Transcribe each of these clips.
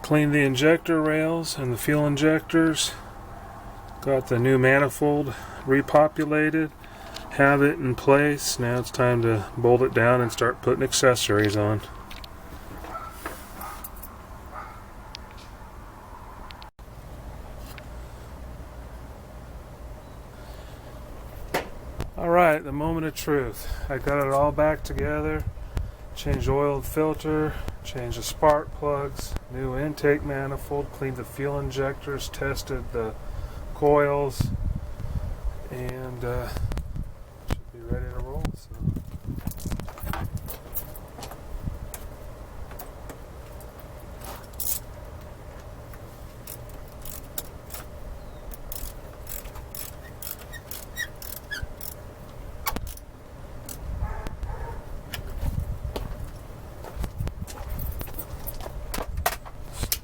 Cleaned the injector rails and the fuel injectors. Got the new manifold repopulated. Have it in place. Now it's time to bolt it down and start putting accessories on. Alright, the moment of truth. I got it all back together. Changed oil and filter, changed the spark plugs, new intake manifold, cleaned the fuel injectors, tested the coils, and should be ready to roll.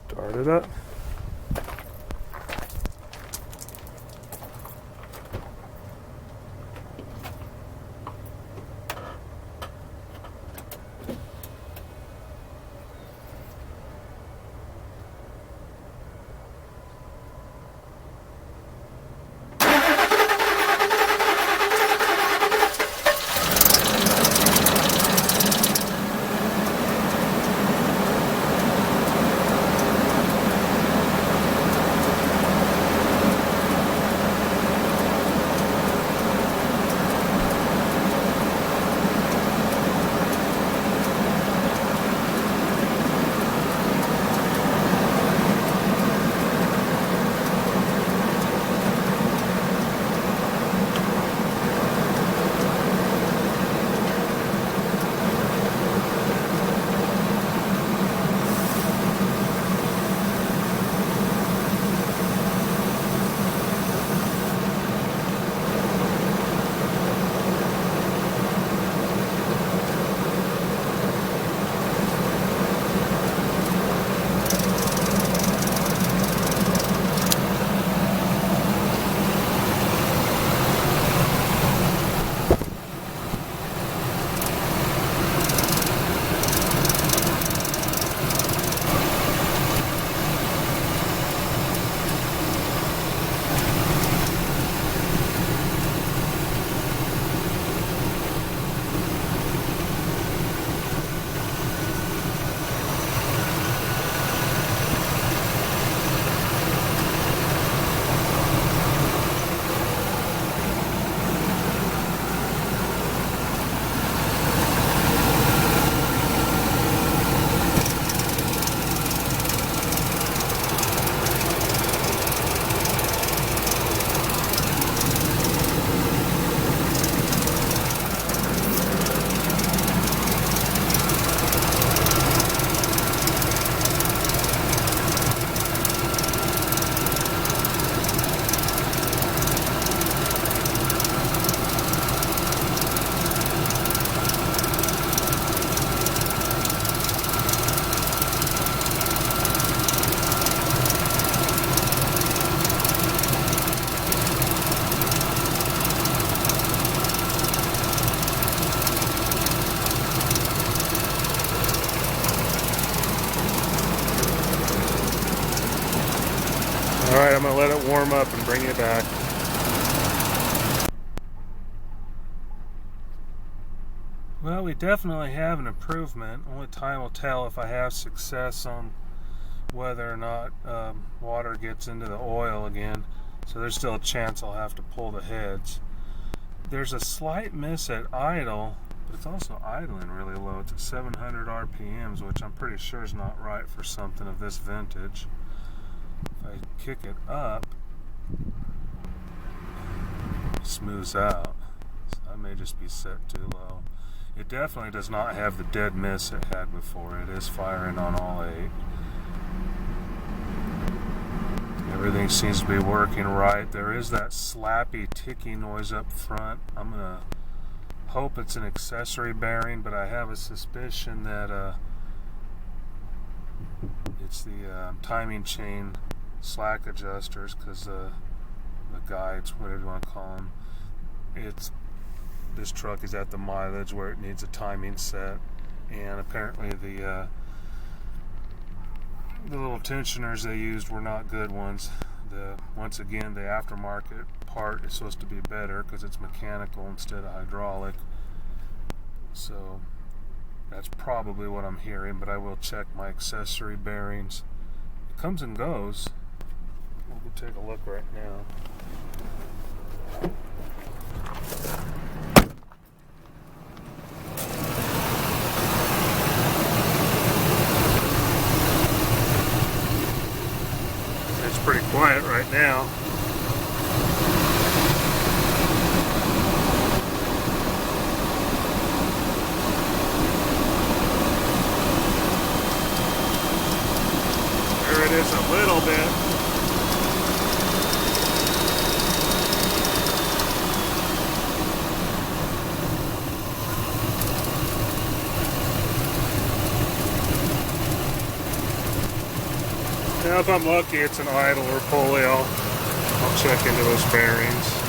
Start it up. Alright, I'm going to let it warm up and bring it back. Well, we definitely have an improvement. Only time will tell if I have success on whether or not water gets into the oil again. So there's still a chance I'll have to pull the heads. There's a slight miss at idle, but it's also idling really low. It's at 700 RPMs, which I'm pretty sure is not right for something of this vintage. If I kick it up, it smooths out. So that may just be set too low. It definitely does not have the dead miss it had before. It is firing on all 8. Everything seems to be working right. There is that slappy, ticky noise up front. I'm going to hope it's an accessory bearing, but I have a suspicion that it's the timing chain slack adjusters, because the guides, whatever you want to call them, this truck is at the mileage where it needs a timing set, and apparently the the little tensioners they used were not good ones. Once again, the aftermarket part is supposed to be better because it's mechanical instead of hydraulic. So that's probably what I'm hearing, but I will check my accessory bearings. It comes and goes. We'll go take a look right now. It's pretty quiet right now. There it is a little bit. Now if I'm lucky it's an idle or pulley, I'll check into those bearings.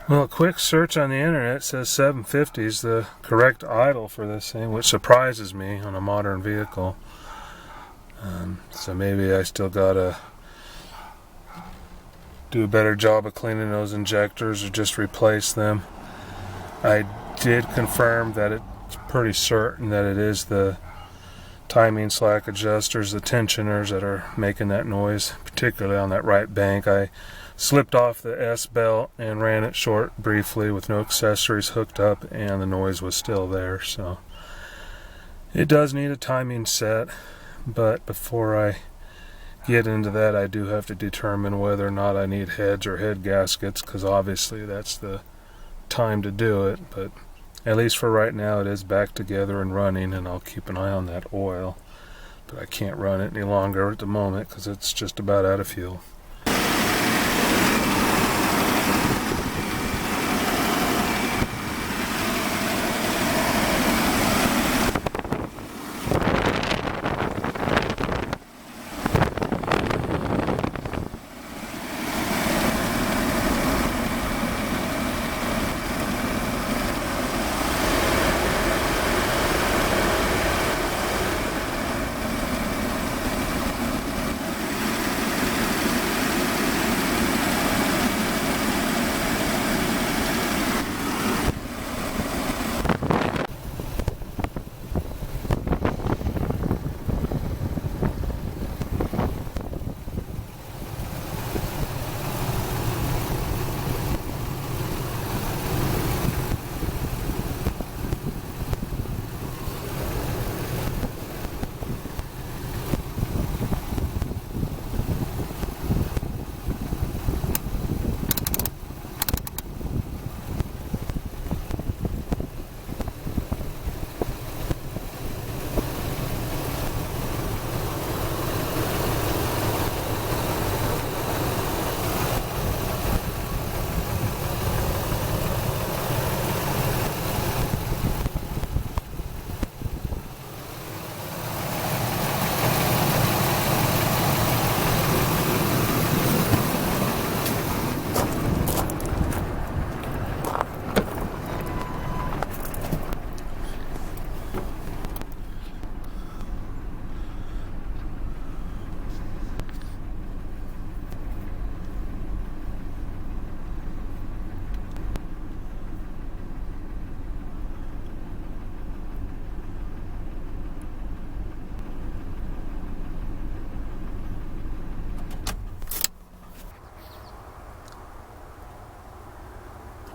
Well, a quick search on the internet says 750 is the correct idle for this thing, which surprises me on a modern vehicle. So maybe I still gotta do a better job of cleaning those injectors or just replace them. I did confirm that it's pretty certain that it is the timing slack adjusters, the tensioners that are making that noise, particularly on that right bank. I slipped off the S belt and ran it short briefly with no accessories hooked up, and the noise was still there. So it does need a timing set, but before I get into that, I do have to determine whether or not I need heads or head gaskets, because obviously that's the time to do it. But at least for right now it is back together and running, and I'll keep an eye on that oil. But I can't run it any longer at the moment because it's just about out of fuel.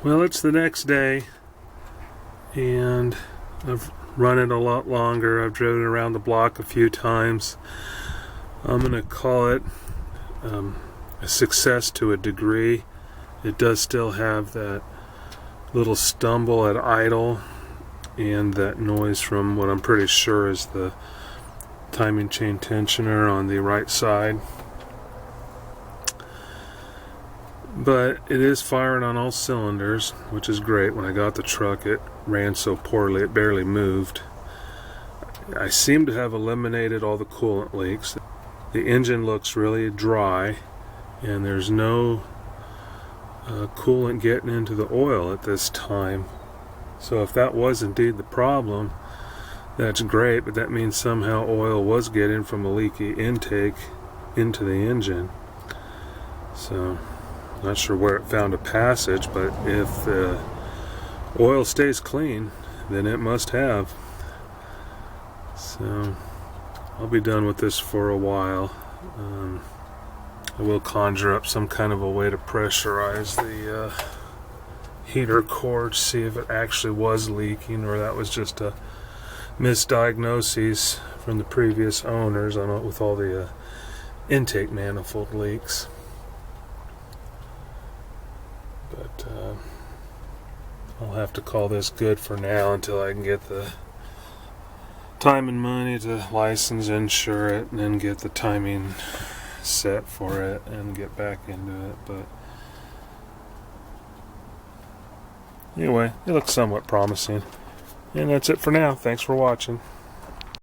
Well, it's the next day, and I've run it a lot longer. I've driven around the block a few times. I'm going to call it a success to a degree. It does still have that little stumble at idle and that noise from what I'm pretty sure is the timing chain tensioner on the right side. But it is firing on all cylinders, which is great. When I got the truck, it ran so poorly it barely moved. I seem to have eliminated all the coolant leaks. The engine looks really dry, and there's no coolant getting into the oil at this time. So if that was indeed the problem, that's great, but that means somehow oil was getting from a leaky intake into the engine. So not sure where it found a passage, but if the oil stays clean, then it must have. So I'll be done with this for a while. I will conjure up some kind of a way to pressurize the heater core to see if it actually was leaking, or that was just a misdiagnosis from the previous owners on with all the intake manifold leaks. But I'll have to call this good for now until I can get the time and money to license, insure it, and then get the timing set for it and get back into it. But anyway, it looks somewhat promising. And that's it for now. Thanks for watching.